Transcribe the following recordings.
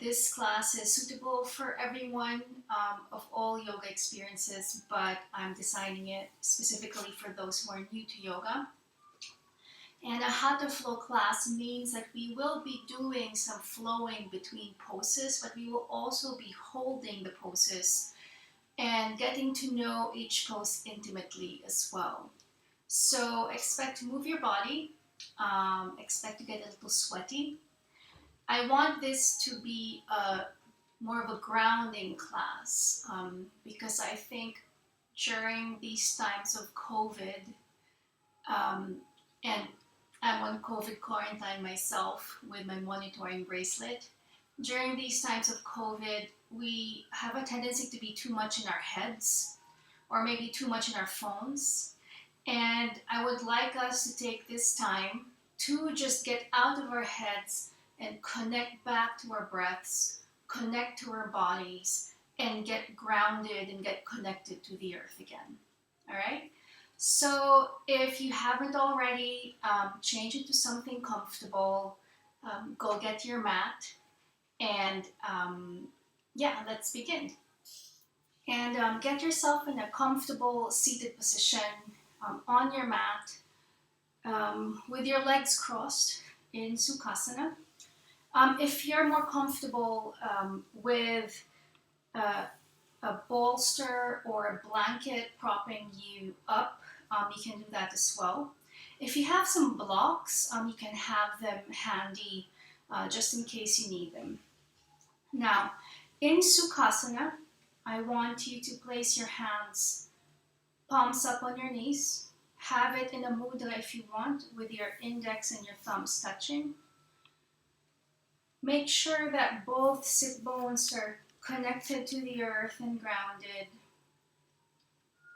This class is suitable for everyone of all yoga experiences, but I'm designing it specifically for those who are new to yoga. And a Hatha flow class means that we will be doing some flowing between poses, but we will also be holding the poses and getting to know each pose intimately as well. So expect to move your body, expect to get a little sweaty. I want this to be more of a grounding class because I think during these times of COVID, and I'm on COVID quarantine myself with my monitoring bracelet. During these times of COVID, we have a tendency to be too much in our heads or maybe too much in our phones. And I would like us to take this time to just get out of our heads and connect back to our breaths, connect to our bodies, and get grounded and get connected to the earth again. All right? So if you haven't already, change it to something comfortable. Go get your mat, and let's begin. And get yourself in a comfortable seated position on your mat with your legs crossed in Sukhasana. If you're more comfortable with a bolster or a blanket propping you up, you can do that as well. If you have some blocks, you can have them handy just in case you need them. Now, in Sukhasana, I want you to place your hands palms up on your knees. Have it in a mudra if you want, with your index and your thumbs touching. Make sure that both sit bones are connected to the earth and grounded.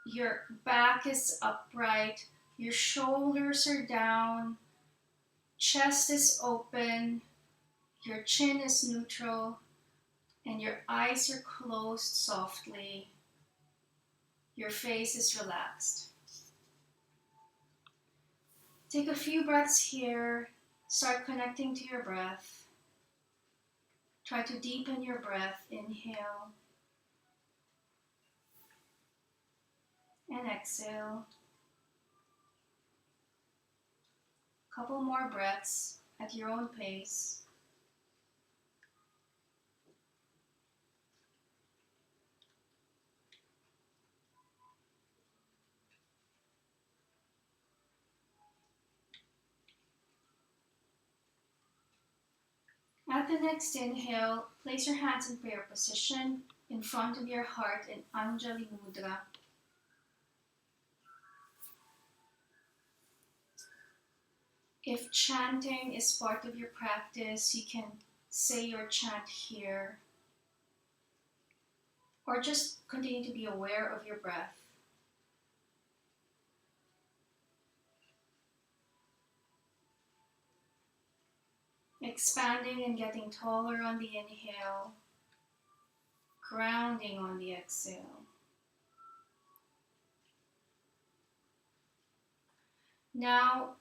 Your back is upright, your shoulders are down, chest is open, your chin is neutral, and your eyes are closed softly. Your face is relaxed. Take a few breaths here. Start connecting to your breath. Try to deepen your breath. Inhale and exhale. Couple more breaths at your own pace. At the next inhale, place your hands in prayer position in front of your heart in Anjali Mudra. If chanting is part of your practice, you can say your chant here, or just continue to be aware of your breath. Expanding and getting taller on the inhale, grounding on the exhale. Now,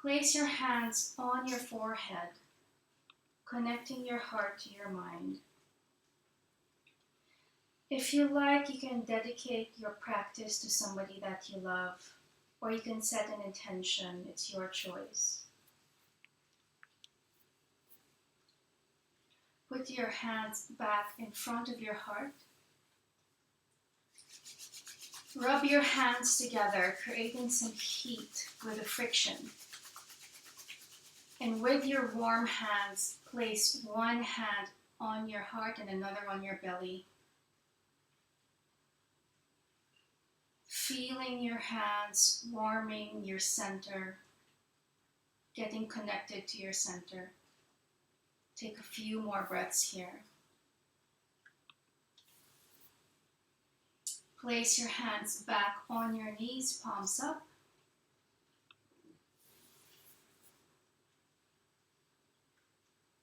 place your hands on your forehead, connecting your heart to your mind. If you like, you can dedicate your practice to somebody that you love, or you can set an intention. It's your choice. Put your hands back in front of your heart. Rub your hands together, creating some heat with the friction. And with your warm hands, place one hand on your heart and another on your belly. Feeling your hands warming your center, getting connected to your center. Take a few more breaths here. Place your hands back on your knees, palms up.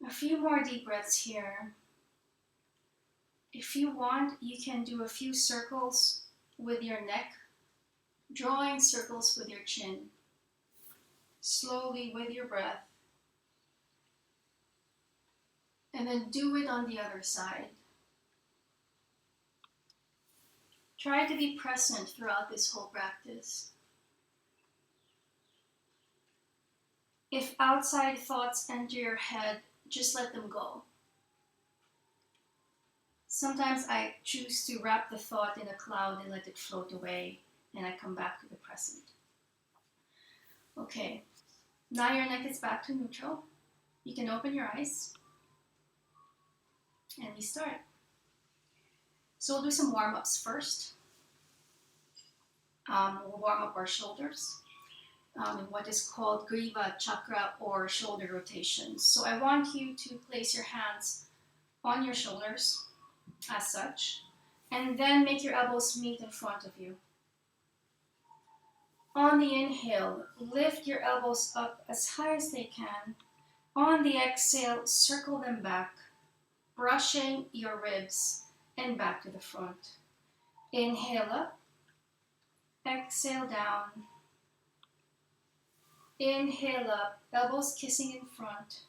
A few more deep breaths here. If you want, you can do a few circles with your neck, drawing circles with your chin. Slowly with your breath. And then do it on the other side. Try to be present throughout this whole practice. If outside thoughts enter your head, just let them go. Sometimes I choose to wrap the thought in a cloud and let it float away, and I come back to the present. Okay, now your neck is back to neutral. You can open your eyes, and we start. So we'll do some warm-ups first. We'll warm up our shoulders in what is called Griva chakra or shoulder rotation. So I want you to place your hands on your shoulders as such, and then make your elbows meet in front of you. On the inhale, lift your elbows up as high as they can. On the exhale, circle them back, brushing your ribs and back to the front. Inhale up, exhale down. Inhale up, elbows kissing in front,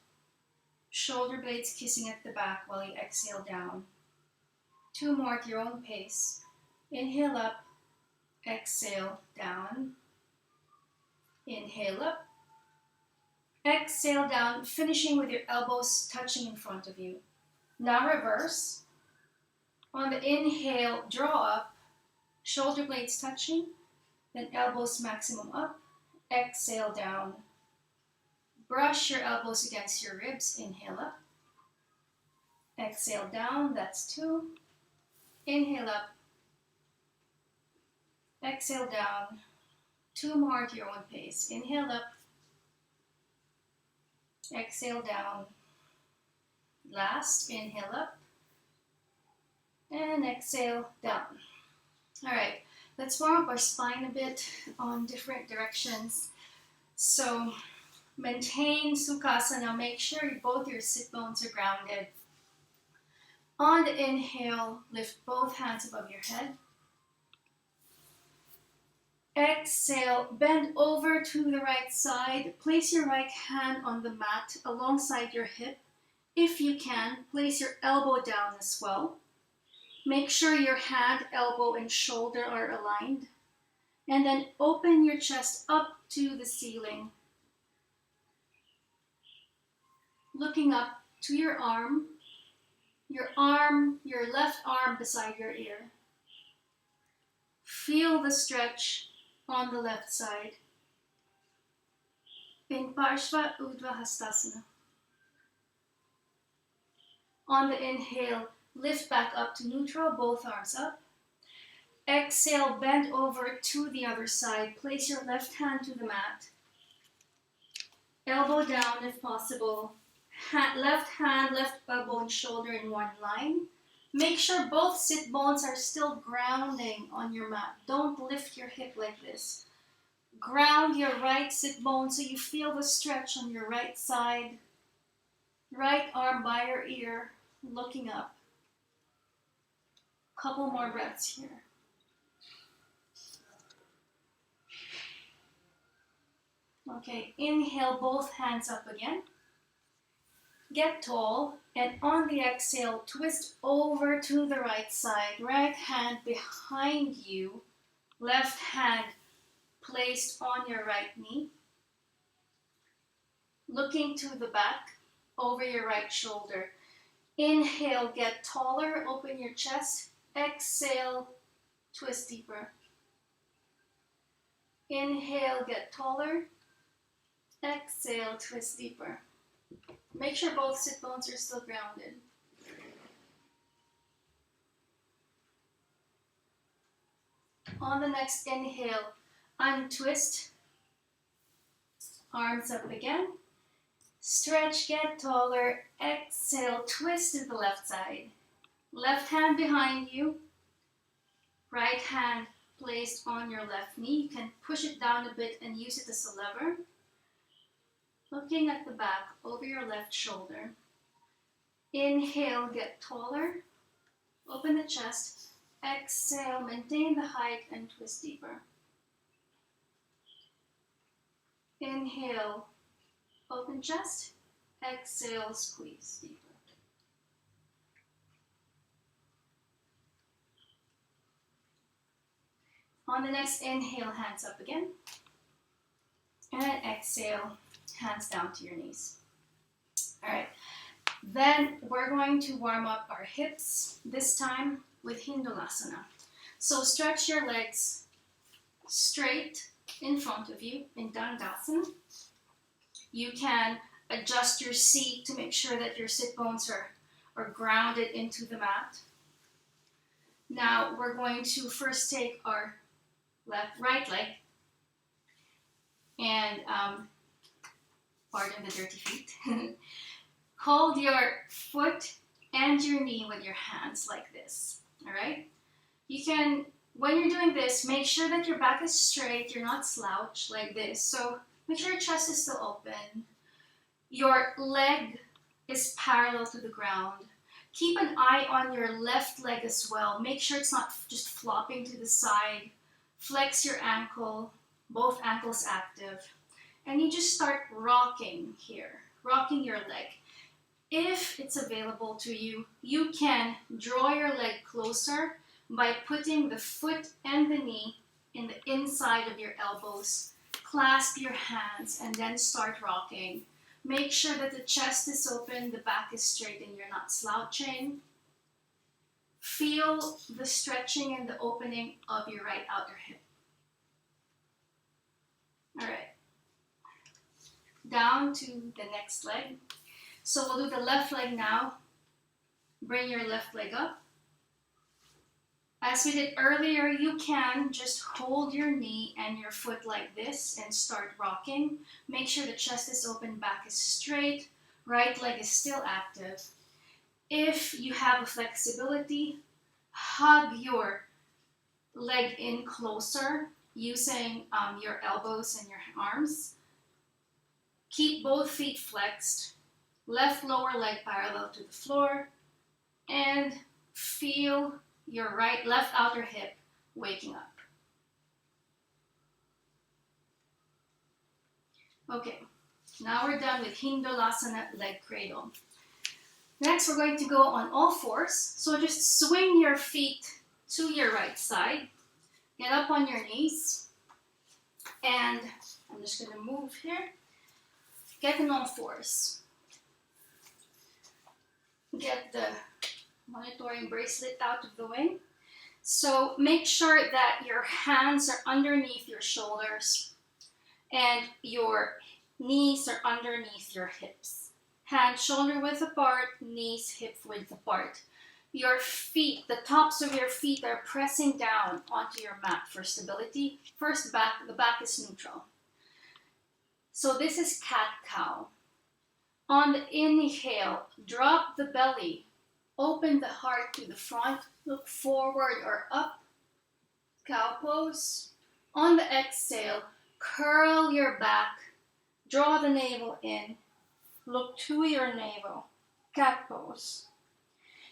shoulder blades kissing at the back while you exhale down. 2 more at your own pace. Inhale up, exhale down. Inhale up, exhale down, finishing with your elbows touching in front of you. Now reverse. On the inhale, draw up, shoulder blades touching, then elbows maximum up, exhale down. Brush your elbows against your ribs, inhale up, exhale down, that's 2. Inhale up, exhale down. 2 more at your own pace. Inhale up, exhale down. Last, inhale up, and exhale down. All right, let's warm up our spine a bit on different directions. So maintain Sukhasana. Make sure both your sit bones are grounded. On the inhale, lift both hands above your head. Exhale, bend over to the right side. Place your right hand on the mat alongside your hip. If you can, place your elbow down as well. Make sure your hand, elbow, and shoulder are aligned. And then open your chest up to the ceiling. Looking up to your left arm beside your ear. Feel the stretch on the left side. In Parshva Urdhva Hastasana. On the inhale, lift back up to neutral, both arms up. Exhale, bend over to the other side. Place your left hand to the mat. Elbow down if possible. Left hand, left elbow and shoulder in one line. Make sure both sit bones are still grounding on your mat. Don't lift your hip like this. Ground your right sit bone so you feel the stretch on your right side. Right arm by your ear, looking up. Couple more breaths here. Okay, inhale, both hands up again. Get tall, and on the exhale, twist over to the right side. Right hand behind you, left hand placed on your right knee. Looking to the back, over your right shoulder. Inhale, get taller, open your chest. Exhale, twist deeper. Inhale, get taller. Exhale, twist deeper. Make sure both sit bones are still grounded. On the next inhale, untwist. Arms up again. Stretch, get taller. Exhale, twist to the left side. Left hand behind you. Right hand placed on your left knee. You can push it down a bit and use it as a lever. Looking at the back, over your left shoulder. Inhale, get taller. Open the chest. Exhale, maintain the height and twist deeper. Inhale, open chest. Exhale, squeeze deeper. On the next inhale, hands up again. And exhale, hands down to your knees. All right. Then we're going to warm up our hips, this time with Hindulasana. So stretch your legs straight in front of you in Dandasana. You can adjust your seat to make sure that your sit bones are grounded into the mat. Now we're going to first take our right leg and pardon the dirty feet. Hold your foot and your knee with your hands like this. All right. You can, when you're doing this, make sure that your back is straight. You're not slouched like this. So make sure your chest is still open. Your leg is parallel to the ground. Keep an eye on your left leg as well. Make sure it's not just flopping to the side. Flex your ankle, both ankles active. And you just start rocking here, rocking your leg. If it's available to you, you can draw your leg closer by putting the foot and the knee in the inside of your elbows. Clasp your hands and then start rocking. Make sure that the chest is open, the back is straight, and you're not slouching. Feel the stretching and the opening of your right outer hip. All right. Down to the next leg. So we'll do the left leg now. Bring your left leg up. As we did earlier, you can just hold your knee and your foot like this and start rocking. Make sure the chest is open, back is straight, right leg is still active. If you have a flexibility, hug your leg in closer using your elbows and your arms. Keep both feet flexed, left lower leg parallel to the floor, and feel your left outer hip waking up. Okay, now we're done with Hindulasana leg cradle. Next, we're going to go on all fours. So just swing your feet to your right side. Get up on your knees. And I'm just going to move here. Get on all fours. Get the monitoring bracelet out of the way. So make sure that your hands are underneath your shoulders and your knees are underneath your hips. Hands shoulder width apart, knees hip width apart. Your feet, the tops of your feet are pressing down onto your mat for stability. First, the back is neutral. So this is cat-cow. On the inhale, drop the belly. Open the heart to the front, look forward or up, cow pose. On the exhale, curl your back, draw the navel in, look to your navel, cat pose.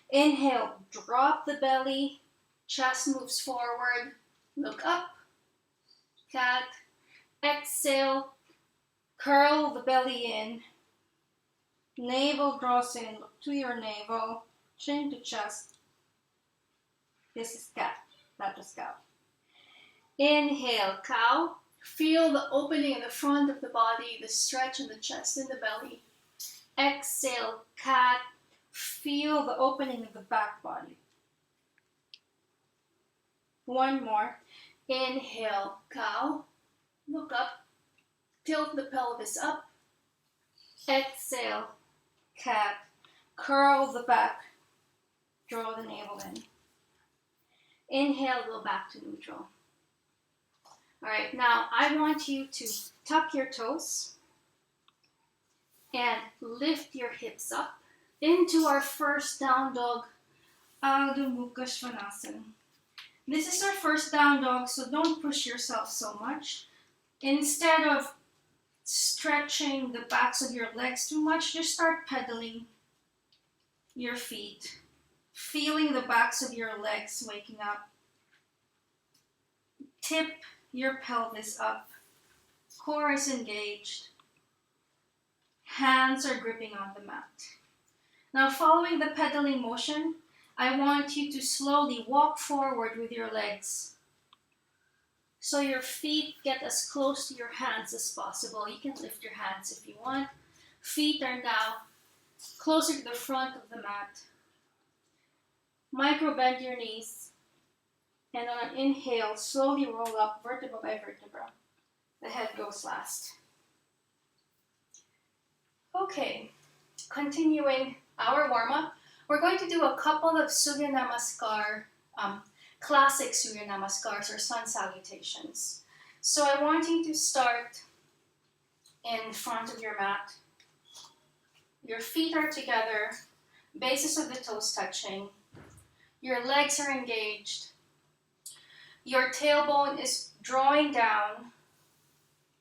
Inhale, drop the belly, chest moves forward, look up, cat. Exhale, curl the belly in, navel draws in, look to your navel, chin to chest. This is cat, that is cow. Inhale, cow. Feel the opening in the front of the body, the stretch in the chest and the belly. Exhale, cat. Feel the opening of the back body. One more. Inhale, cow. Look up. Tilt the pelvis up. Exhale, cat. Curl the back. Draw the navel in. Inhale, go back to neutral. All right, now I want you to tuck your toes and lift your hips up into our first down dog, Adho Mukha Svanasana. This is our first down dog, so don't push yourself so much. Instead of stretching the backs of your legs too much, just start pedaling your feet, feeling the backs of your legs waking up. Tip your pelvis up. Core is engaged. Hands are gripping on the mat. Now, following the pedaling motion, I want you to slowly walk forward with your legs. So your feet get as close to your hands as possible. You can lift your hands if you want. Feet are now closer to the front of the mat. Micro bend your knees. And on an inhale, slowly roll up vertebra by vertebra. The head goes last. Okay, continuing our warm-up, we're going to do a couple of Surya Namaskar, classic Surya Namaskars or sun salutations. So I want you to start in front of your mat. Your feet are together, bases of the toes touching. Your legs are engaged. Your tailbone is drawing down.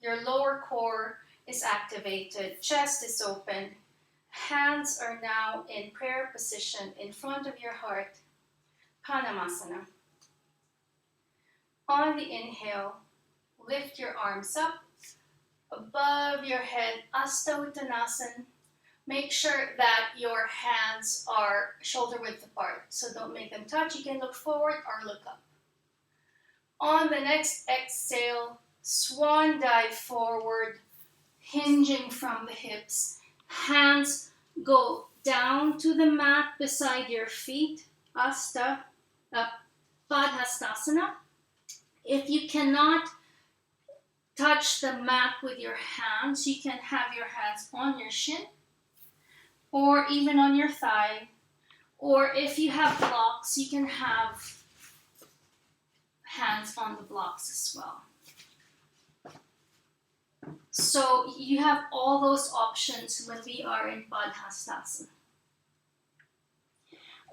Your lower core is activated. Chest is open. Hands are now in prayer position in front of your heart. Panamasana. On the inhale, lift your arms up above your head. Asta Uttanasana. Make sure that your hands are shoulder width apart, so don't make them touch. You can look forward or look up. On the next exhale, swan dive forward, hinging from the hips. Hands go down to the mat beside your feet. Padhastasana. If you cannot touch the mat with your hands, you can have your hands on your shin or even on your thigh. Or if you have blocks, you can have hands on the blocks as well. So you have all those options when we are in Padhastasana.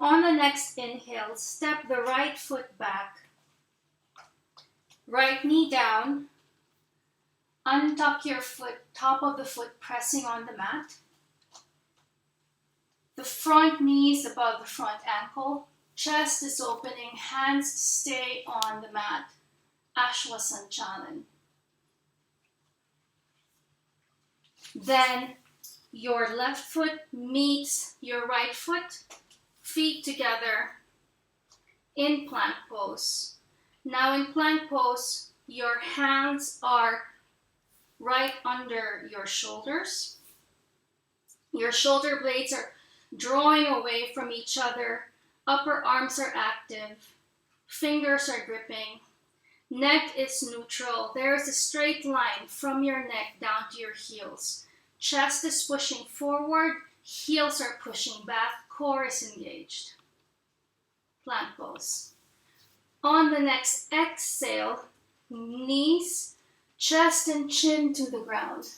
On the next inhale, step the right foot back. Right knee down. Untuck your foot, top of the foot pressing on the mat. The front knee is above the front ankle. Chest is opening, hands stay on the mat. Ashwasanchalan. Then your left foot meets your right foot, feet together in plank pose. Now in plank pose, your hands are right under your shoulders. Your shoulder blades are drawing away from each other. Upper arms are active. Fingers are gripping. Neck is neutral. There is a straight line from your neck down to your heels. Chest is pushing forward. Heels are pushing back. Core is engaged. Plank pose. On the next exhale, knees, chest and chin to the ground.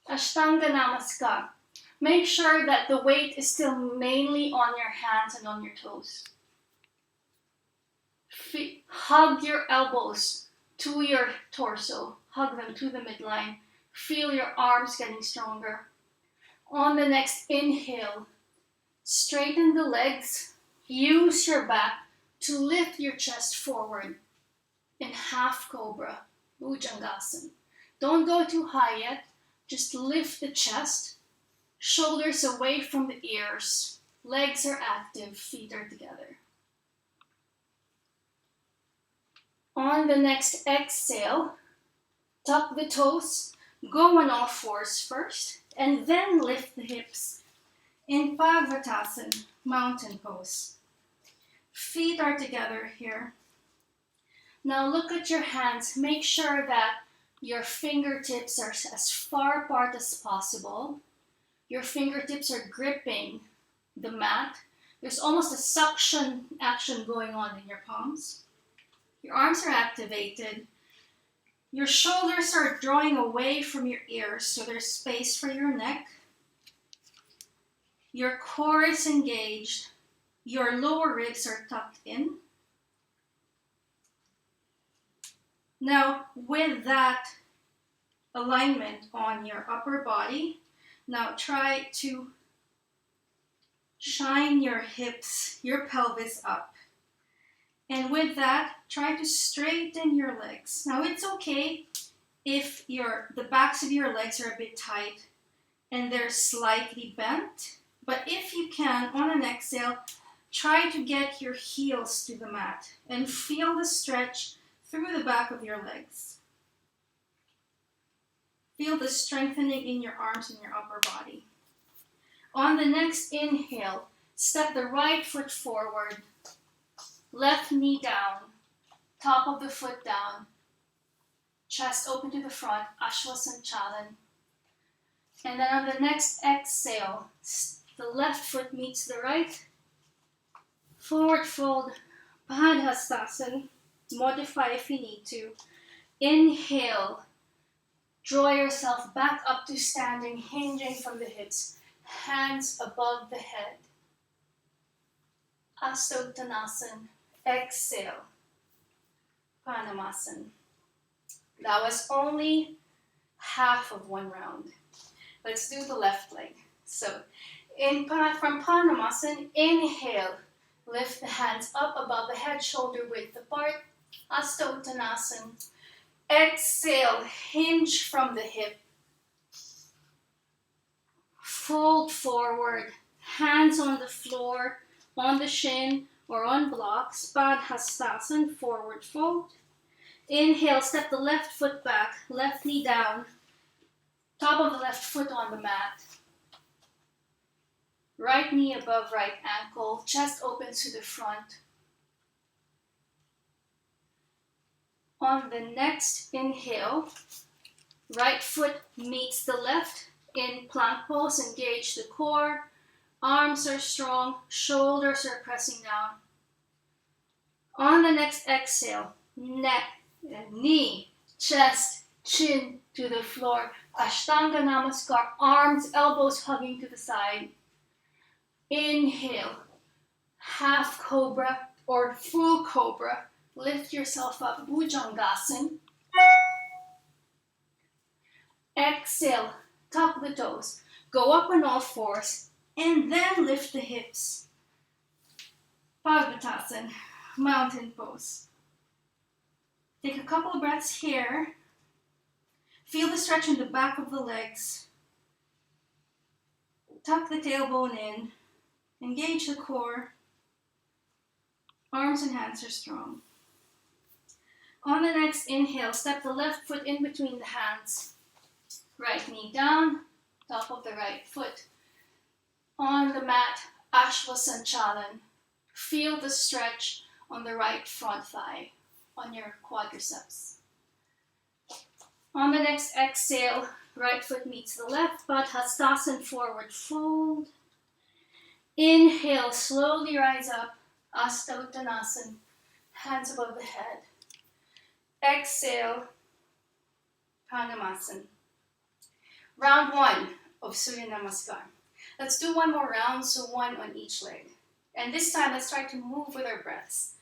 Ashtanga Namaskar. Make sure that the weight is still mainly on your hands and on your toes. Hug your elbows to your torso. Hug them to the midline. Feel your arms getting stronger. On the next inhale, straighten the legs. Use your back to lift your chest forward in half cobra, Bhujangasana. Don't go too high yet. Just lift the chest. Shoulders away from the ears. Legs are active, feet are together. On the next exhale, tuck the toes, go on all fours first, and then lift the hips in Parvatasana, mountain pose. Feet are together here. Now look at your hands. Make sure that your fingertips are as far apart as possible. Your fingertips are gripping the mat. There's almost a suction action going on in your palms. Your arms are activated. Your shoulders are drawing away from your ears, so there's space for your neck. Your core is engaged. Your lower ribs are tucked in. Now, with that alignment on your upper body, now try to shine your hips, your pelvis up. And with that, try to straighten your legs. Now it's okay if the backs of your legs are a bit tight and they're slightly bent. But if you can, on an exhale, try to get your heels to the mat and feel the stretch through the back of your legs. Feel the strengthening in your arms and your upper body. On the next inhale, step the right foot forward, left knee down, top of the foot down, chest open to the front, Ashwasanchalan. And then on the next exhale, the left foot meets the right, forward fold, Padhastasana, modify if you need to. Inhale, draw yourself back up to standing, hinging from the hips, hands above the head. Astottanasana, exhale, Panamasana. That was only half of one round. Let's do the left leg. So, from Panamasana, inhale, lift the hands up above the head, shoulder width apart, Astottanasana. Exhale, hinge from the hip. Fold forward, hands on the floor, on the shin or on blocks, Padhastasana, forward fold. Inhale, step the left foot back, left knee down, top of the left foot on the mat. Right knee above right ankle, chest opens to the front. On the next inhale, right foot meets the left in plank pose, engage the core, arms are strong, shoulders are pressing down. On the next exhale, neck, knee, chest, chin to the floor, Ashtanga Namaskar, arms, elbows hugging to the side. Inhale, half cobra or full cobra. Lift yourself up, Bhujangasana. Exhale, tuck the toes. Go up on all fours and then lift the hips. Parvatasana, mountain pose. Take a couple of breaths here. Feel the stretch in the back of the legs. Tuck the tailbone in. Engage the core. Arms and hands are strong. On the next inhale, step the left foot in between the hands. Right knee down, top of the right foot. On the mat, Ashwasanchalan. Feel the stretch on the right front thigh, on your quadriceps. On the next exhale, right foot meets the left, Padhastasana, forward fold. Inhale, slowly rise up, Astottanasana, hands above the head. Exhale, Panamasana. Round 1 of Surya Namaskar. Let's do one more round, so one on each leg. And this time, let's try to move with our breaths.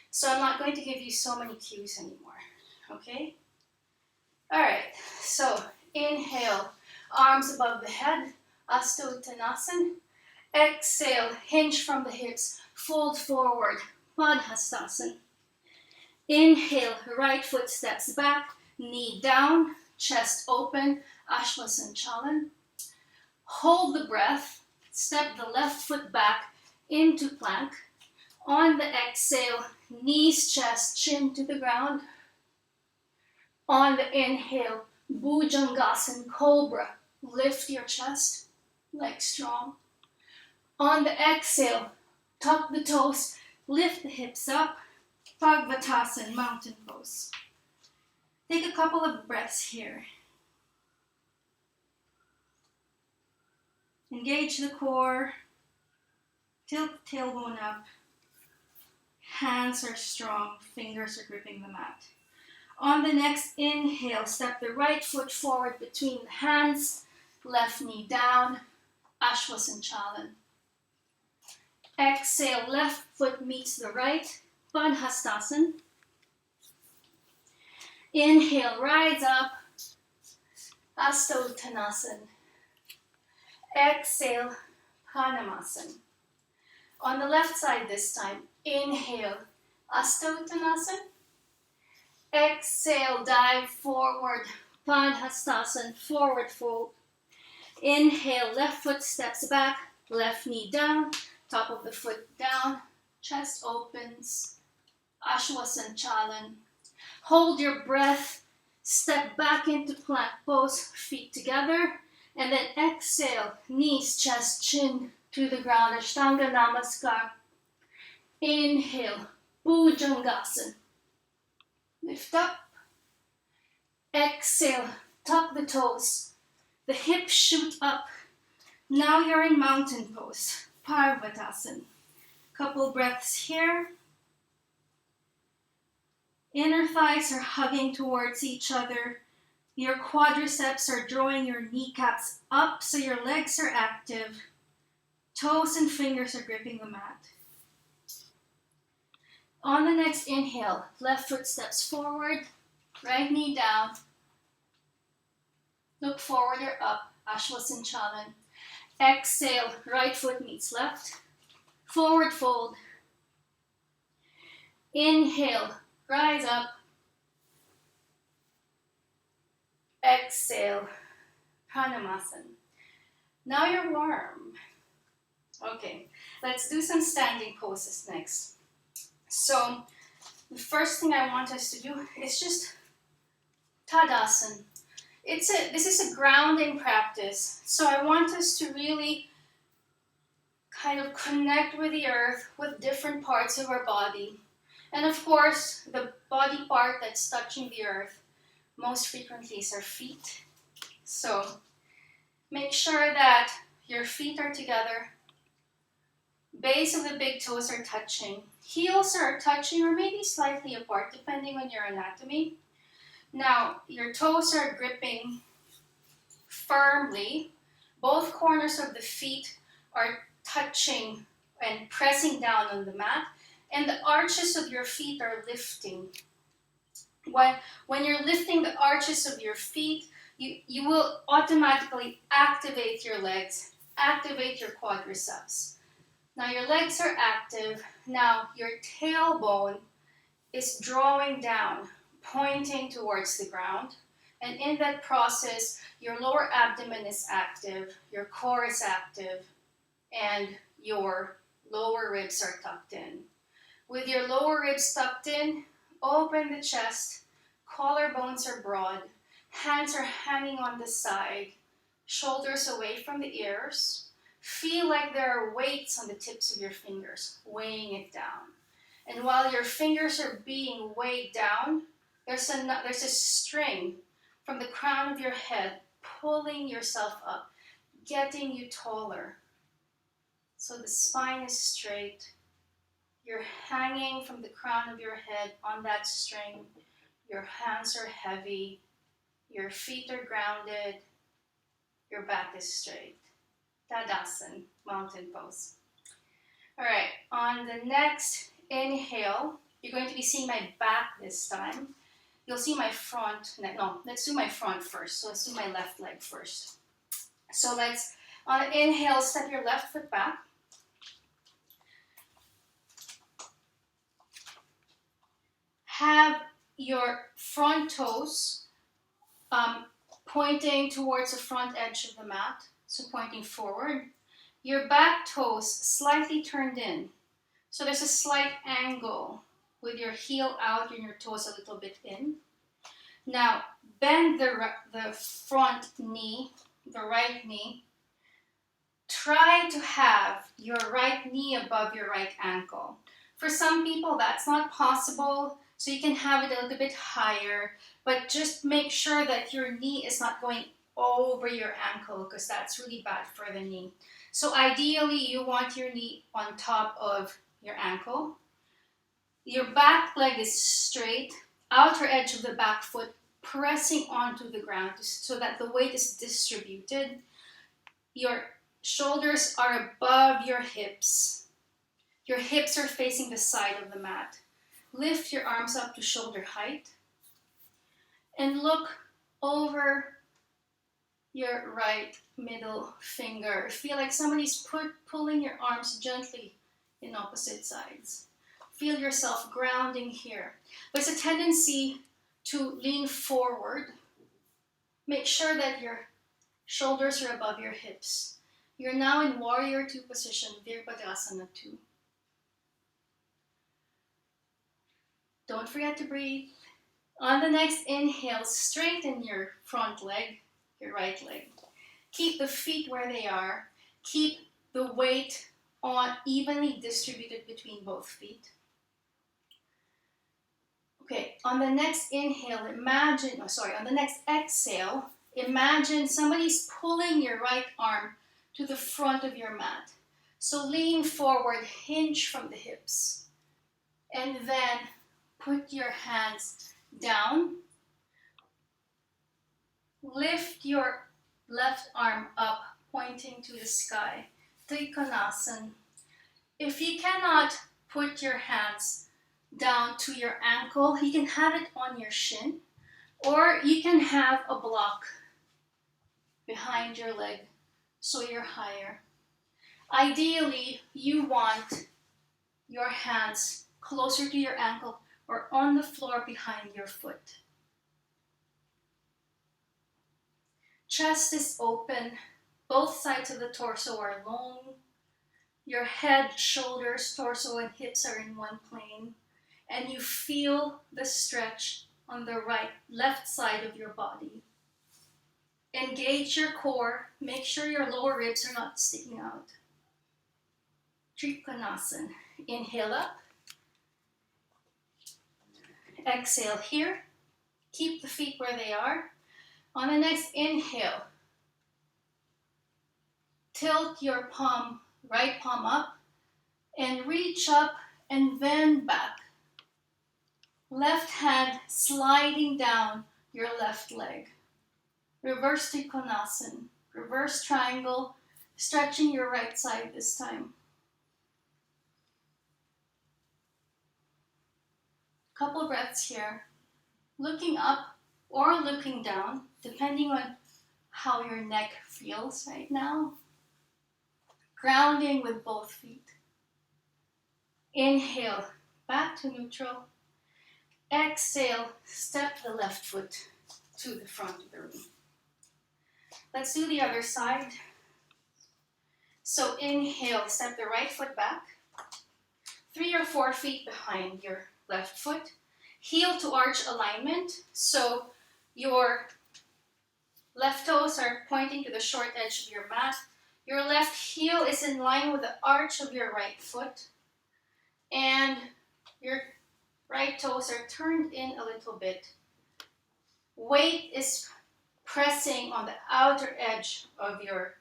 So I'm not going to give you so many cues anymore, okay? All right, so inhale, arms above the head, Astottanasana. Exhale, hinge from the hips, fold forward, Padhastasana. Inhale, right foot steps back, knee down, chest open, Ashwasanchalan. Hold the breath, step the left foot back into plank. On the exhale, knees, chest, chin to the ground. On the inhale, Bhujangasana, Cobra. Lift your chest, legs strong. On the exhale, tuck the toes, lift the hips up, Parvatasana, mountain pose. Take a couple of breaths here. Engage the core, tilt the tailbone up, hands are strong, fingers are gripping the mat. On the next inhale, step the right foot forward between the hands, left knee down, Ashwasanchalan. Exhale, left foot meets the right, Padhastasana. Inhale, rise up, Astottanasana. Exhale, Panamasana. On the left side this time, inhale, Astottanasana. Exhale, dive forward, Padhastasana, forward fold. Inhale, left foot steps back, left knee down, top of the foot down, chest opens, Ashwasanchalan. Hold your breath, step back into plank pose, feet together, and then exhale, knees, chest, chin to the ground, Ashtanga Namaskar. Inhale, Bhujangasana. Lift up. Exhale, tuck the toes. The hips shoot up. Now you're in mountain pose, Parvatasana. Couple breaths here. Inner thighs are hugging towards each other. Your quadriceps are drawing your kneecaps up so your legs are active. Toes and fingers are gripping the mat. On the next inhale, left foot steps forward, right knee down. Look forward or up, Ashwasanchalan. Exhale, right foot meets left. Forward fold. Inhale, rise up. Exhale, Pranamasana. Now you're warm. Okay, let's do some standing poses next. So, the first thing I want us to do is just Tadasana. This is a grounding practice. So I want us to really kind of connect with the earth, with different parts of our body. And of course, the body part that's touching the earth most frequently is our feet. So make sure that your feet are together. Base of the big toes are touching. Heels are touching or maybe slightly apart depending on your anatomy. Now, your toes are gripping firmly. Both corners of the feet are touching and pressing down on the mat. And the arches of your feet are lifting. When you're lifting the arches of your feet, you will automatically activate your legs, activate your quadriceps. Now your legs are active. Now your tailbone is drawing down, pointing towards the ground. And in that process, your lower abdomen is active, your core is active, and your lower ribs are tucked in. With your lower ribs tucked in, open the chest, collarbones are broad, hands are hanging on the side, shoulders away from the ears. Feel like there are weights on the tips of your fingers, weighing it down. And while your fingers are being weighed down, there's a string from the crown of your head pulling yourself up, getting you taller. So the spine is straight. You're hanging from the crown of your head on that string. Your hands are heavy. Your feet are grounded. Your back is straight. Tadasana, mountain pose. All right, on the next inhale, you're going to be seeing my back this time. You'll see my front. No, let's do my front first. So let's do my left leg first. So on an inhale, step your left foot back. Have your front toes pointing towards the front edge of the mat, so pointing forward. Your back toes slightly turned in, so there's a slight angle with your heel out and your toes a little bit in. Now, bend the front knee, the right knee. Try to have your right knee above your right ankle. For some people, that's not possible, so you can have it a little bit higher, but just make sure that your knee is not going over your ankle because that's really bad for the knee. So ideally, you want your knee on top of your ankle. Your back leg is straight, outer edge of the back foot pressing onto the ground so that the weight is distributed. Your shoulders are above your hips. Your hips are facing the side of the mat. Lift your arms up to shoulder height and look over your right middle finger. Feel like somebody's pulling your arms gently in opposite sides. Feel yourself grounding here. There's a tendency to lean forward. Make sure that your shoulders are above your hips. You're now in Warrior 2 position, Virabhadrasana 2. Don't forget to breathe. On the next inhale, straighten your front leg, your right leg. Keep the feet where they are. Keep the weight on evenly distributed between both feet. Okay, on the next inhale, on the next exhale, imagine somebody's pulling your right arm to the front of your mat. So lean forward, hinge from the hips, and then put your hands down. Lift your left arm up, pointing to the sky. Trikonasana. If you cannot put your hands down to your ankle, you can have it on your shin, or you can have a block behind your leg so you're higher. Ideally, you want your hands closer to your ankle or on the floor behind your foot. Chest is open. Both sides of the torso are long. Your head, shoulders, torso, and hips are in one plane. And you feel the stretch on the left side of your body. Engage your core. Make sure your lower ribs are not sticking out. Trikonasana. Inhale up. Exhale here. Keep the feet where they are. On the next inhale, tilt your right palm up, and reach up and then back. Left hand sliding down your left leg. Reverse Trikonasana. Reverse triangle, stretching your right side this time. Couple breaths here. Looking up or looking down, depending on how your neck feels right now. Grounding with both feet. Inhale, back to neutral. Exhale, step the left foot to the front of the room. Let's do the other side. So inhale, step the right foot back. 3 or 4 feet behind your left foot. Heel to arch alignment. So your left toes are pointing to the short edge of your mat. Your left heel is in line with the arch of your right foot. And your right toes are turned in a little bit. Weight is pressing on the outer edge of your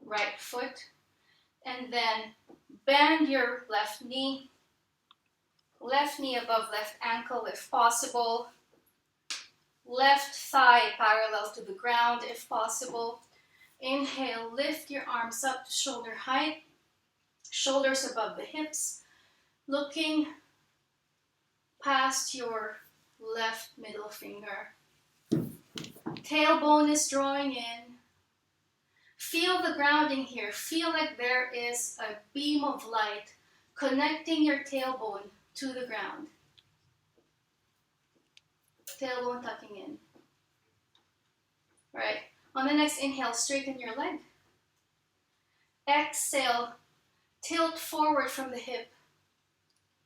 right foot. And then bend your left knee above left ankle if possible. Left thigh parallel to the ground if possible. Inhale, lift your arms up to shoulder height, shoulders above the hips, looking past your left middle finger. Tailbone is drawing in. Feel the grounding here. Feel like there is a beam of light connecting your tailbone to the ground. Tailbone tucking in. All right. On the next inhale, straighten your leg. Exhale, tilt forward from the hip.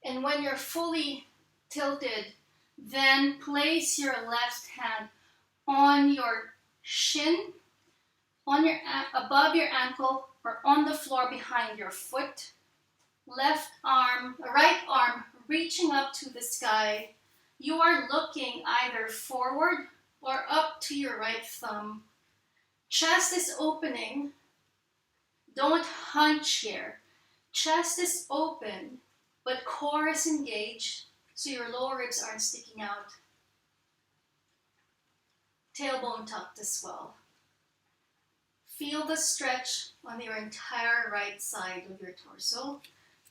And when you're fully tilted, then place your left hand on your shin, above your ankle, or on the floor behind your foot. Right arm reaching up to the sky. You are looking either forward or up to your right thumb. Chest is opening. Don't hunch here. Chest is open, but core is engaged, so your lower ribs aren't sticking out. Tailbone tucked as well. Feel the stretch on your entire right side of your torso,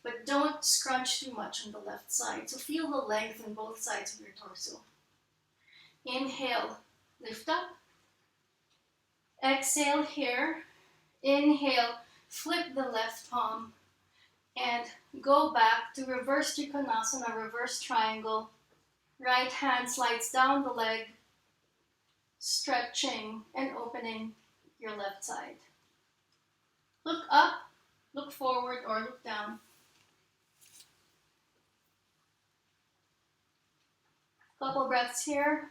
but don't scrunch too much on the left side. So feel the length on both sides of your torso. Inhale, lift up. Exhale here. Inhale, flip the left palm and go back to reverse Trikonasana, reverse triangle. Right hand slides down the leg, stretching and opening your left side. Look up, look forward, or look down. Couple breaths here.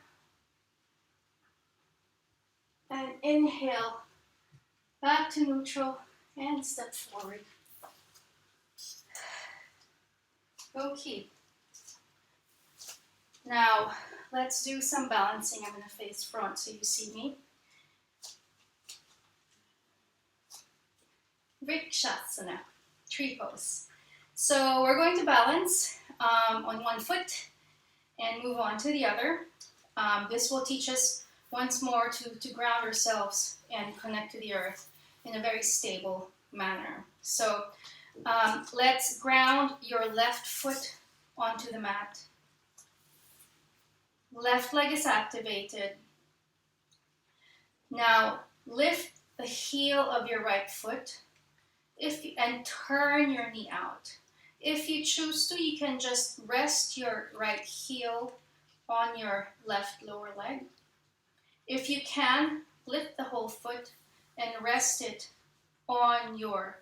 And inhale, back to neutral, and step forward. Okay. Now, let's do some balancing. I'm going to face front so you see me. Vrikshasana, tree pose. So we're going to balance on one foot and move on to the other. This will teach us once more to ground ourselves and connect to the earth in a very stable manner. So let's ground your left foot onto the mat. Left leg is activated. Now lift the heel of your right foot and turn your knee out. If you choose to, you can just rest your right heel on your left lower leg. If you can, lift the whole foot and rest it on your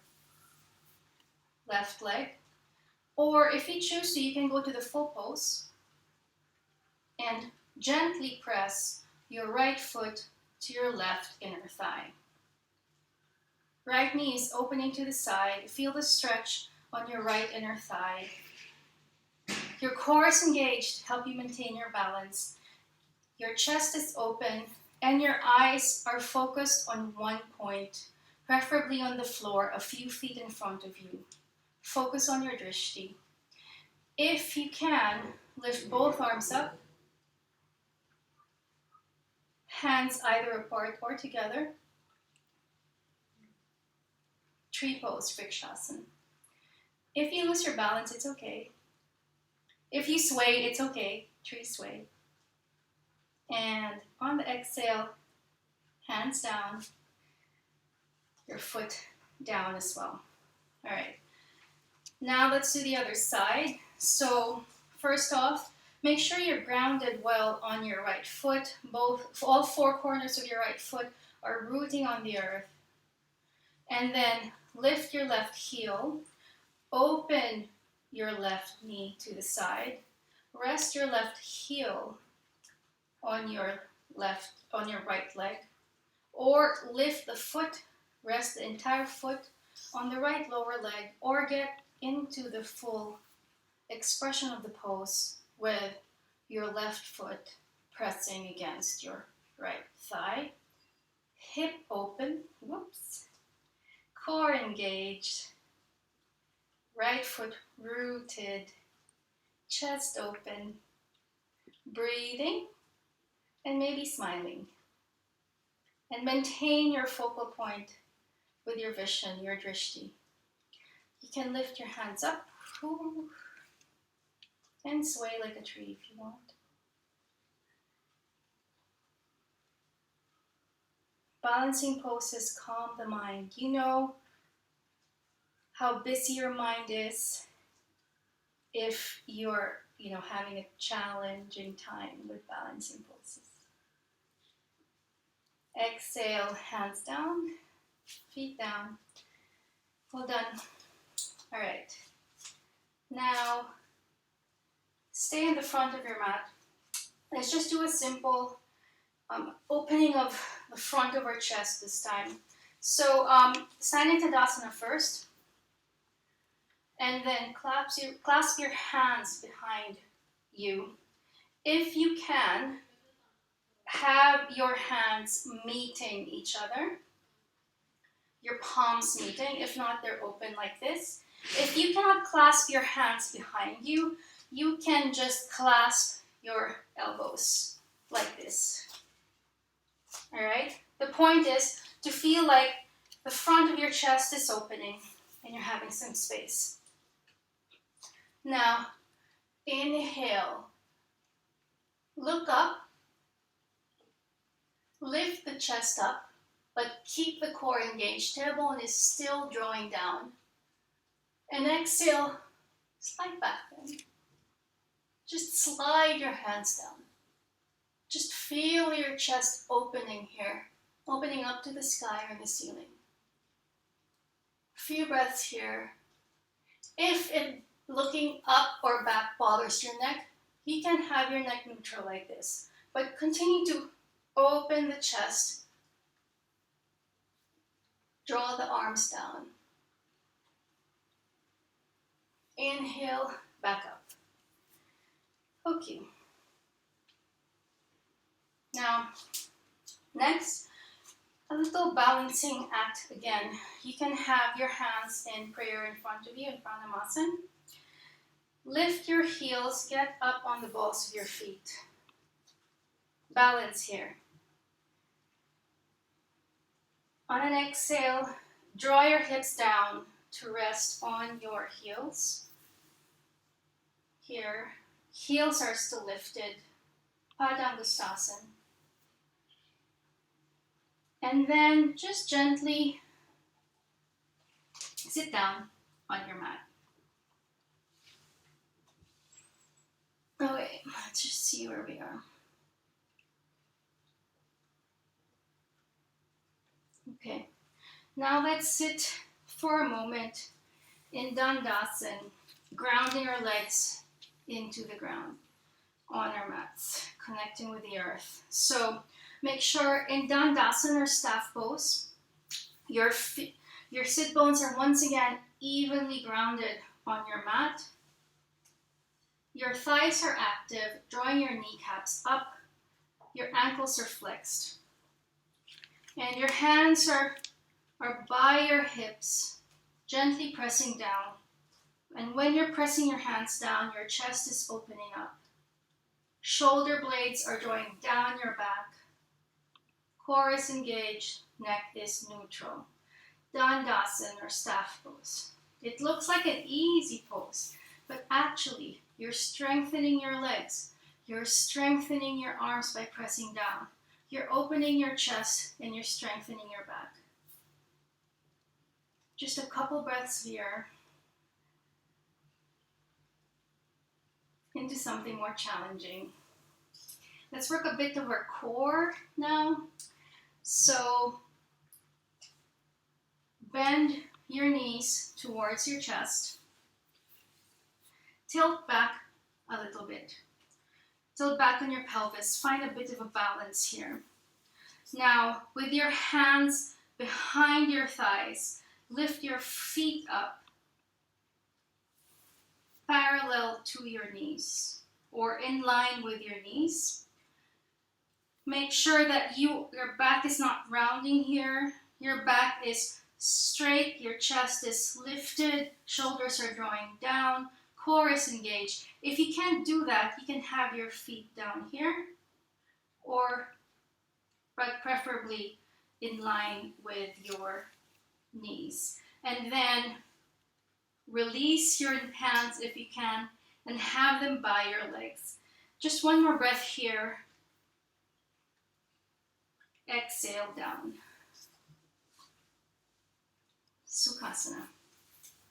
left leg. Or if you choose to, you can go to the full pose and gently press your right foot to your left inner thigh. Right knee is opening to the side. Feel the stretch on your right inner thigh. Your core is engaged to help you maintain your balance. Your chest is open and your eyes are focused on one point, preferably on the floor a few feet in front of you. Focus on your drishti. If you can, lift both arms up, hands either apart or together. Tree pose, Vrikshasana. If you lose your balance, it's okay. If you sway, it's okay. Tree sway. And on the exhale, hands down, your foot down as well. All right. Now let's do the other side. So first off, make sure you're grounded well on your right foot. All four corners of your right foot are rooting on the earth. And then lift your left heel, open your left knee to the side, rest your left heel on your right leg, or lift the foot, rest the entire foot on the right lower leg, or get into the full expression of the pose with your left foot pressing against your right thigh, hip open, core engaged, right foot rooted, chest open, breathing, and maybe smiling. And maintain your focal point with your vision, your drishti. You can lift your hands up and sway like a tree if you want. Balancing poses calm the mind. You know how busy your mind is if you're having a challenging time with balancing poses. Exhale, hands down, feet down. Well done. All right. Now, stay in the front of your mat. Let's just do a simple opening of the front of our chest this time. So, standing Tadasana first, and then clasp your hands behind you. If you can, have your hands meeting each other, your palms meeting. If not, they're open like this. If you cannot clasp your hands behind you, you can just clasp your elbows like this. All right? The point is to feel like the front of your chest is opening and you're having some space. Now, inhale. Look up. Lift the chest up, but keep the core engaged. Tailbone is still drawing down. And exhale, slide back then. Just slide your hands down. Just feel your chest opening here, opening up to the sky or the ceiling. A few breaths here. If looking up or back bothers your neck, You can have your neck neutral like this, but continue to open the chest, draw the arms down. Inhale, back up. Okay. Now, next, a little balancing act again. You can have your hands in prayer in front of you in Pranamasan. Lift your heels, get up on the balls of your feet. Balance here. On an exhale, draw your hips down to rest on your heels. Here, heels are still lifted. Padangustasana. And then just gently sit down on your mat. Okay, let's just see where we are. Okay, now let's sit for a moment in Dandasana, grounding our legs into the ground on our mats, connecting with the earth. So make sure in Dandasana or staff pose, your sit bones are once again evenly grounded on your mat. Your thighs are active, drawing your kneecaps up. Your ankles are flexed. And your hands are by your hips, gently pressing down. And when you're pressing your hands down, your chest is opening up. Shoulder blades are drawing down your back. Core is engaged, neck is neutral. Dandasana or staff pose. It looks like an easy pose, but actually you're strengthening your legs. You're strengthening your arms by pressing down. You're opening your chest and you're strengthening your back. Just a couple breaths here into something more challenging. Let's work a bit of our core now. So bend your knees towards your chest. Tilt back a little bit. Tilt back on your pelvis. Find a bit of a balance here. Now, with your hands behind your thighs, lift your feet up parallel to your knees or in line with your knees. Make sure that your back is not rounding here. Your back is straight, your chest is lifted, shoulders are drawing down, core is engaged. If you can't do that, you can have your feet down here or preferably in line with your knees. And then release your hands if you can and have them by your legs. Just one more breath here. Exhale down. Sukhasana.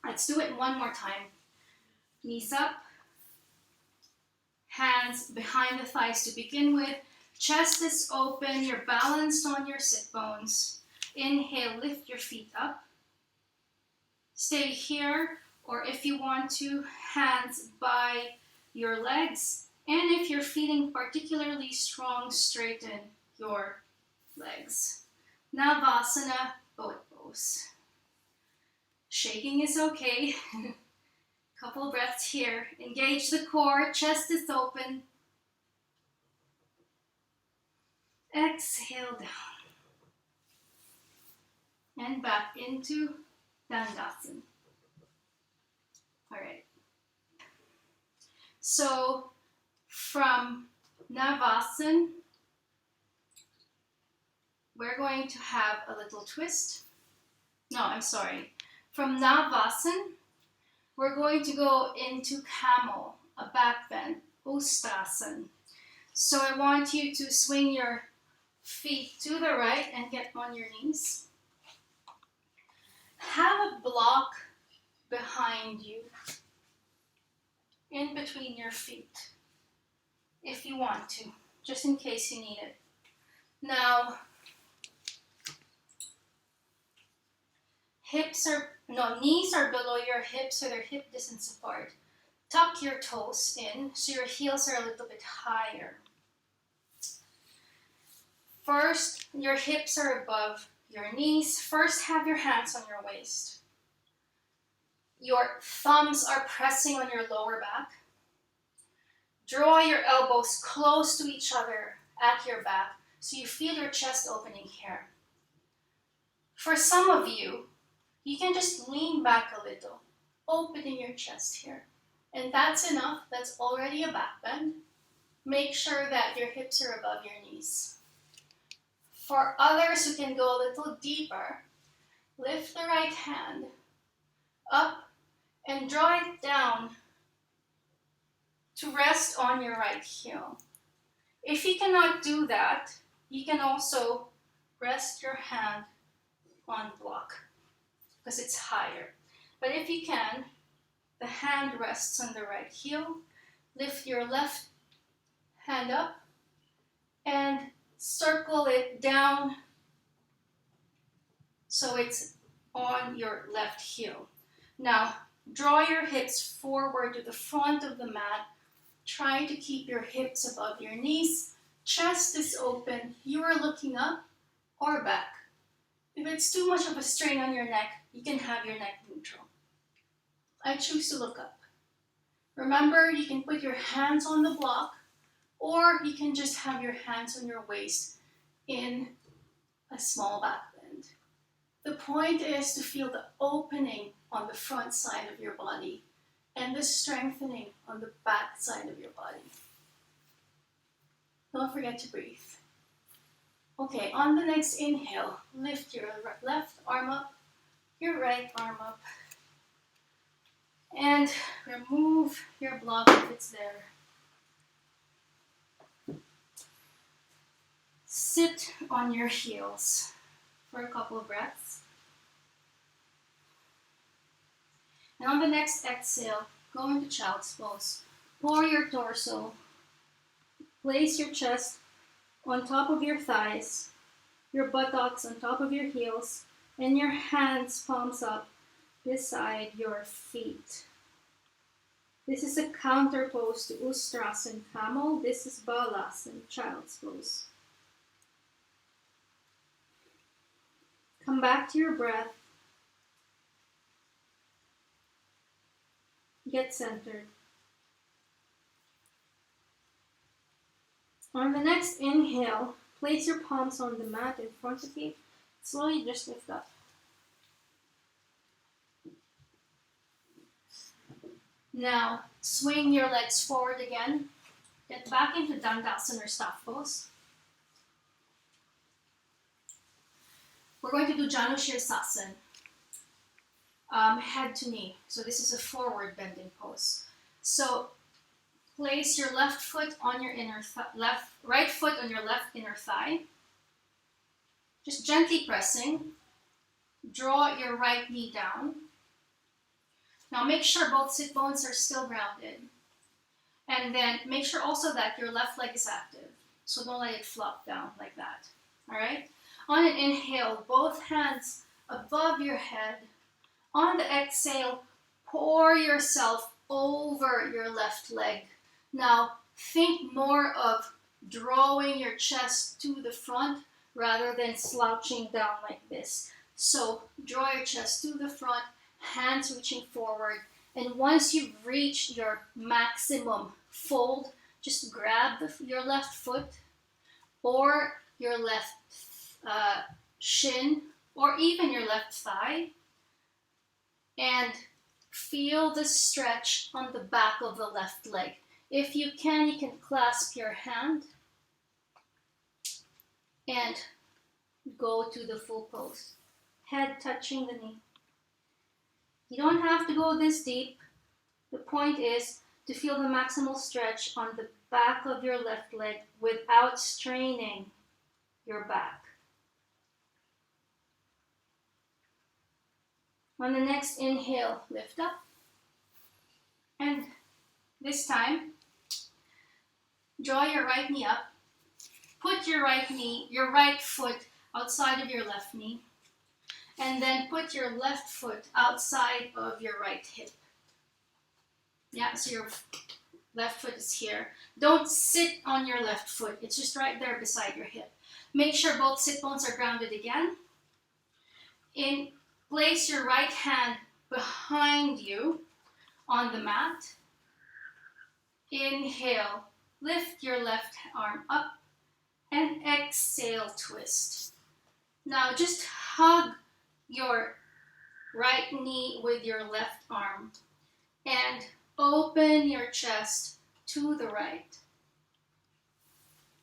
Let's do it one more time. Knees up. Hands behind the thighs to begin with. Chest is open. You're balanced on your sit bones. Inhale, lift your feet up. Stay here, or if you want to, hands by your legs. And if you're feeling particularly strong, straighten your legs. Navasana, boat pose. Shaking is okay. Couple breaths here. Engage the core, chest is open. Exhale down. And back into Dandasana. All right. So from Navasana, we're going to have a little twist. No, I'm sorry. From Navasana, we're going to go into camel, a back bend, Ustasana. So I want you to swing your feet to the right and get on your knees. Have a block behind you, in between your feet, if you want to, just in case you need it. Now, knees are below your hips, so they're hip distance apart. tuck your toes in so your heels are a little bit higher. First, your hips are above your knees. First, have your hands on your waist. Your thumbs are pressing on your lower back. Draw your elbows close to each other at your back so you feel your chest opening here. For some of you, you can just lean back a little, opening your chest here. And that's enough. That's already a back bend. Make sure that your hips are above your knees. For others who can go a little deeper, lift the right hand up and draw it down to rest on your right heel. If you cannot do that, you can also rest your hand on block because it's higher. But if you can, the hand rests on the right heel. Lift your left hand up and circle it down so it's on your left heel. Now, draw your hips forward to the front of the mat. Try to keep your hips above your knees. Chest is open. You are looking up or back. If it's too much of a strain on your neck, you can have your neck neutral. I choose to look up. Remember, you can put your hands on the block, or you can just have your hands on your waist in a small back bend. The point is to feel the opening on the front side of your body and the strengthening on the back side of your body. Don't forget to breathe. Okay, on the next inhale, lift your left arm up, your right arm up, and remove your block if it's there. Sit on your heels for a couple of breaths. And on the next exhale, go into child's pose. Pour your torso. Place your chest on top of your thighs, your buttocks on top of your heels, and your hands palms up beside your feet. This is a counter pose to Ustrasana Camel. This is Balasana, child's pose. Come back to your breath. Get centered. On the next inhale, place your palms on the mat in front of you. Slowly just lift up. Now, swing your legs forward again. Get back into Dandasana or staff pose. We're going to do Janu Sirsasana. Head to knee. So this is a forward bending pose. So place your left foot on your right foot on your left inner thigh. Just gently pressing. Draw your right knee down. Now make sure both sit bones are still grounded. And then make sure also that your left leg is active. So don't let it flop down like that. All right? On an inhale, both hands above your head. On the exhale, pour yourself over your left leg. Now, think more of drawing your chest to the front rather than slouching down like this. So, draw your chest to the front, hands reaching forward. And once you've reached your maximum fold, just grab your left foot or your left shin or even your left thigh. And feel the stretch on the back of the left leg. If you can clasp your hand and go to the full pose. Head touching the knee. You don't have to go this deep. The point is to feel the maximal stretch on the back of your left leg without straining your back. On the next inhale, lift up. And this time, draw your right knee up. Put your right foot outside of your left knee. And then put your left foot outside of your right hip. Yeah, so your left foot is here. Don't sit on your left foot. It's just right there beside your hip. Make sure both sit bones are grounded again. Place your right hand behind you on the mat. Inhale, lift your left arm up, and exhale, twist. Now just hug your right knee with your left arm and open your chest to the right.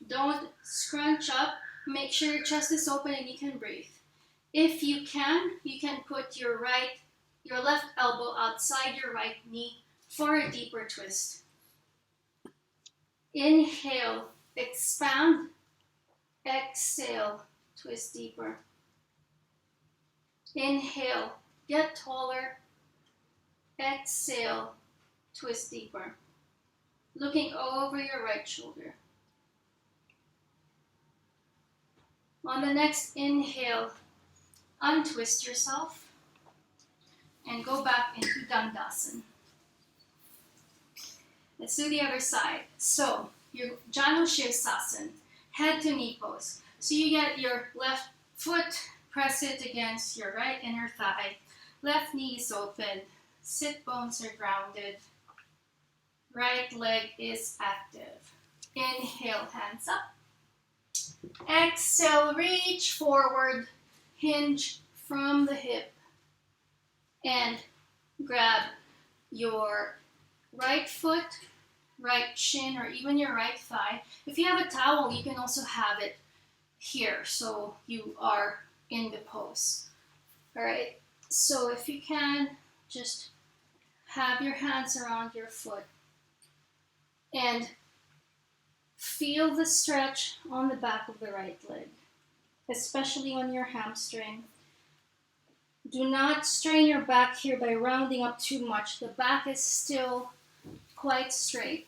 Don't scrunch up. Make sure your chest is open and you can breathe. If you can put your left elbow outside your right knee for a deeper twist. Inhale, expand. Exhale, twist deeper. Inhale, get taller. Exhale, twist deeper. Looking over your right shoulder. On the next inhale, untwist yourself and go back into Dandasana. Let's do the other side. So, your Janu Shirsasana, head to knee pose. So you get your left foot, press it against your right inner thigh. Left knee is open. Sit bones are grounded. Right leg is active. Inhale, hands up. Exhale, reach forward. Hinge from the hip. And grab your right foot, right shin, or even your right thigh. If you have a towel, you can also have it here, so you are in the pose. All right, so if you can, just have your hands around your foot and feel the stretch on the back of the right leg, especially on your hamstring. Do not strain your back here by rounding up too much. The back is still quite straight.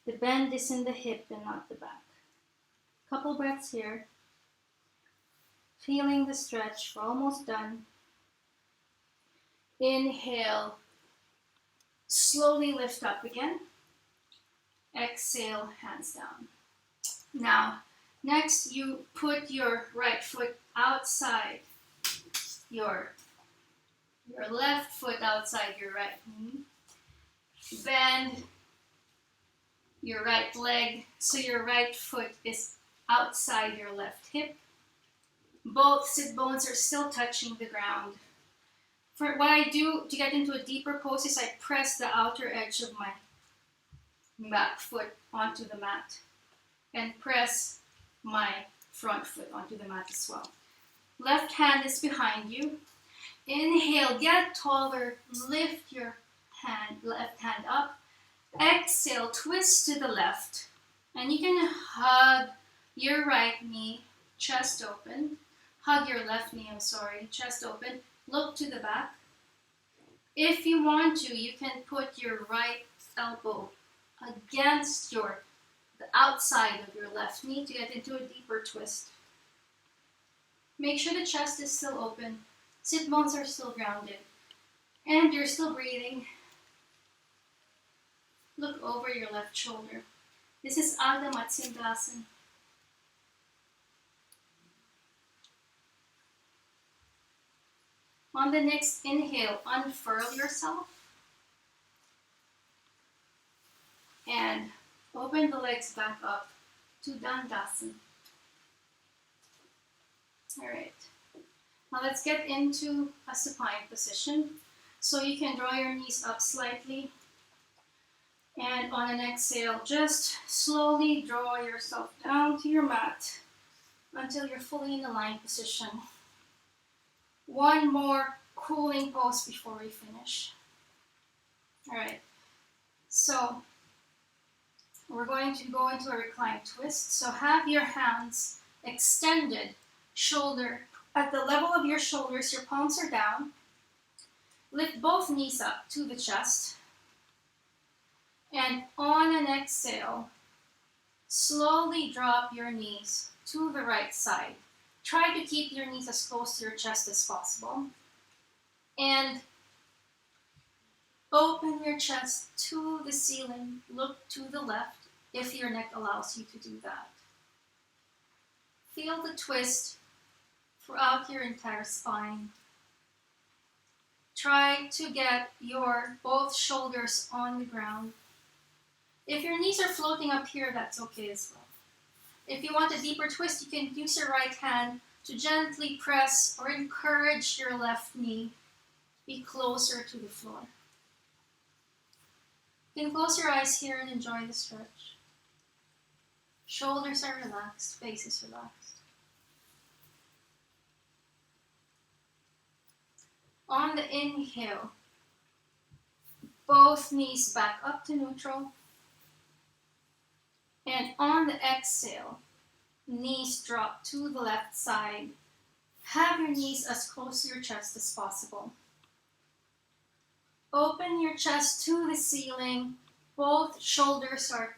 The bend is in the hip and not the back. Couple breaths here. Feeling the stretch. We're almost done. Inhale. Slowly lift up again. Exhale, hands down. Now, next you put your right foot outside your left foot outside your right knee. Bend your right leg so your right foot is outside your left hip. Both sit bones are still touching the ground. For what I do to get into a deeper pose is I press the outer edge of my back foot onto the mat and press my front foot onto the mat as well. Left hand is behind you. Inhale, get taller, lift your left hand up. Exhale, twist to the left. And you can hug your right knee, chest open. Hug your left knee, chest open. Look to the back. If you want to, you can put your right elbow against the outside of your left knee to get into a deeper twist. Make sure the chest is still open. Sit bones are still grounded. And you're still breathing. Look over your left shoulder. This is Ardha Matsyasana. On the next inhale, unfurl yourself. And open the legs back up to Dandasana. All right. Now let's get into a supine position. So you can draw your knees up slightly. And on an exhale, just slowly draw yourself down to your mat until you're fully in the lying position. One more cooling pose before we finish. All right. So we're going to go into a reclined twist. So have your hands extended, shoulder at the level of your shoulders, your palms are down. Lift both knees up to the chest. And on an exhale, slowly drop your knees to the right side. Try to keep your knees as close to your chest as possible. And open your chest to the ceiling. Look to the left if your neck allows you to do that. Feel the twist throughout your entire spine. Try to get your both shoulders on the ground. If your knees are floating up here, that's okay as well. If you want a deeper twist, you can use your right hand to gently press or encourage your left knee to be closer to the floor. You can close your eyes here and enjoy the stretch. Shoulders are relaxed, face is relaxed. On the inhale, both knees back up to neutral. And on the exhale, knees drop to the left side. Have your knees as close to your chest as possible. Open your chest to the ceiling. Both shoulders are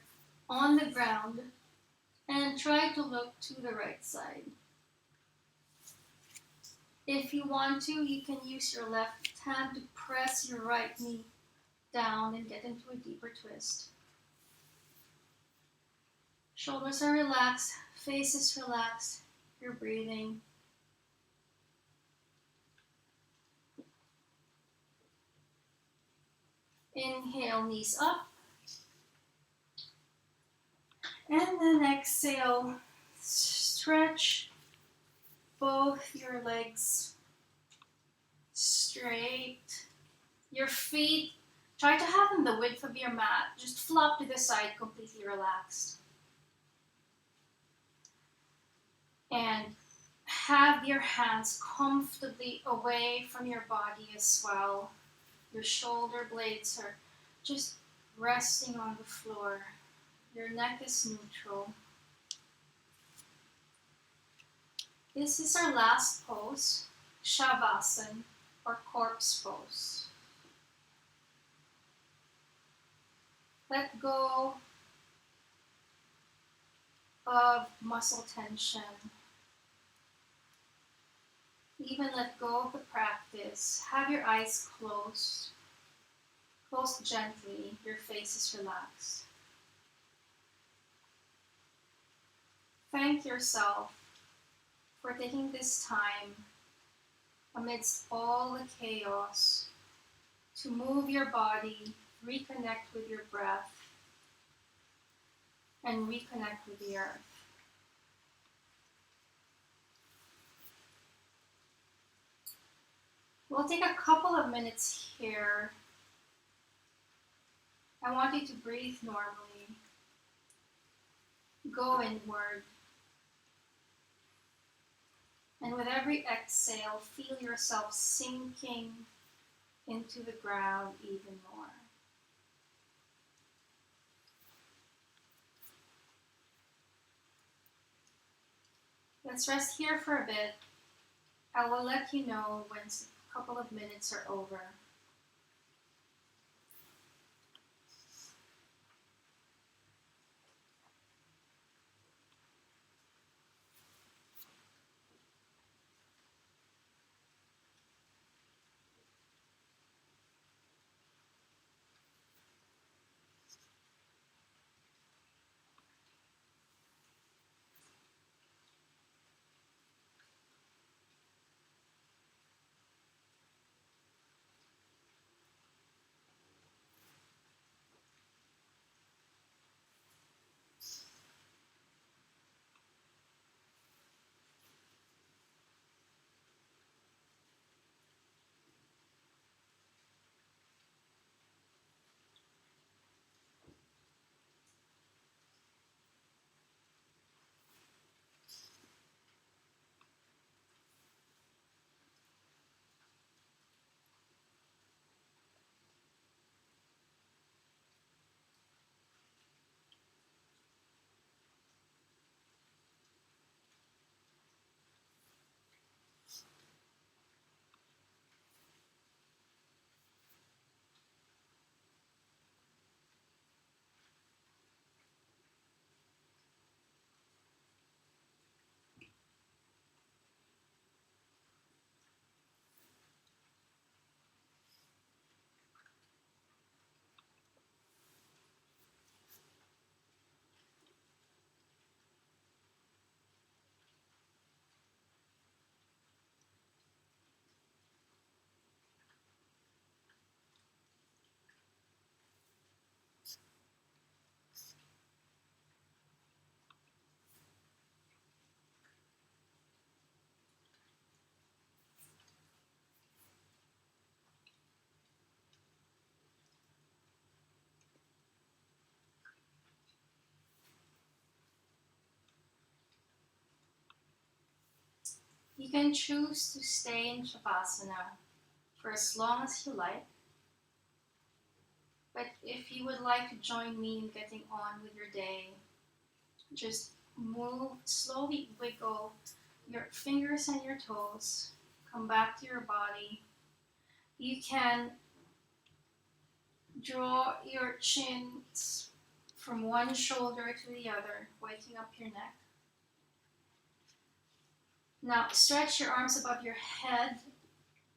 on the ground. And try to look to the right side. If you want to, you can use your left hand to press your right knee down and get into a deeper twist. Shoulders are relaxed, face is relaxed, you're breathing. Inhale, knees up. And then exhale, stretch both your legs straight. Your feet, try to have them the width of your mat. Just flop to the side, completely relaxed. And have your hands comfortably away from your body as well. Your shoulder blades are just resting on the floor. Your neck is neutral. This is our last pose, Shavasana, or corpse pose. Let go of muscle tension. Even let go of the practice. Have your eyes closed. Closed gently. Your face is relaxed. Thank yourself for taking this time amidst all the chaos to move your body, reconnect with your breath, and reconnect with the earth. We'll take a couple of minutes here. I want you to breathe normally. Go inward. And with every exhale, feel yourself sinking into the ground even more. Let's rest here for a bit. I will let you know when a couple of minutes are over. You can choose to stay in Shavasana for as long as you like. But if you would like to join me in getting on with your day, just move, slowly wiggle your fingers and your toes. Come back to your body. You can draw your chins from one shoulder to the other, waking up your neck. Now stretch your arms above your head.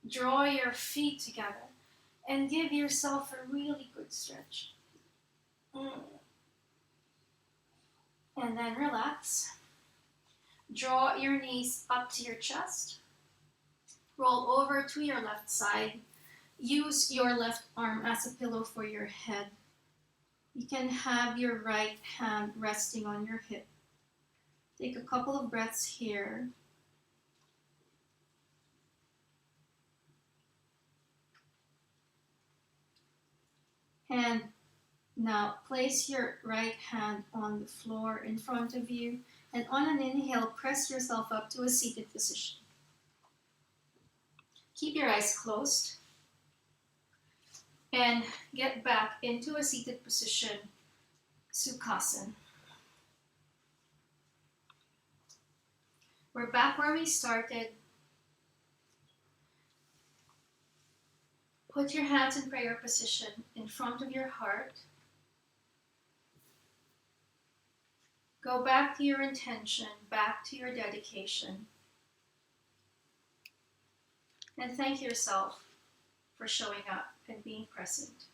Draw your feet together and give yourself a really good stretch. And then relax. Draw your knees up to your chest. Roll over to your left side. Use your left arm as a pillow for your head. You can have your right hand resting on your hip. Take a couple of breaths here. And now place your right hand on the floor in front of you, and on an inhale, press yourself up to a seated position. Keep your eyes closed and get back into a seated position, Sukhasana. We're back where we started. Put your hands in prayer position in front of your heart. Go back to your intention, back to your dedication. And thank yourself for showing up and being present.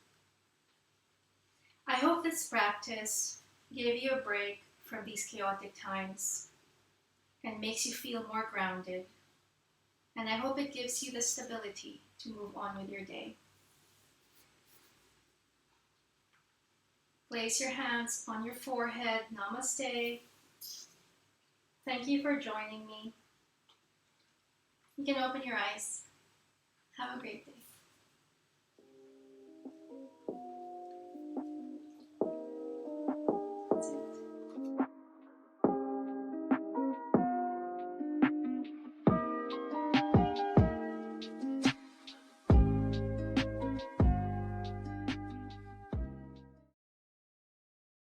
I hope this practice gave you a break from these chaotic times and makes you feel more grounded. And I hope it gives you the stability to move on with your day. Place your hands on your forehead. Namaste. Thank you for joining me. You can open your eyes. Have a great day.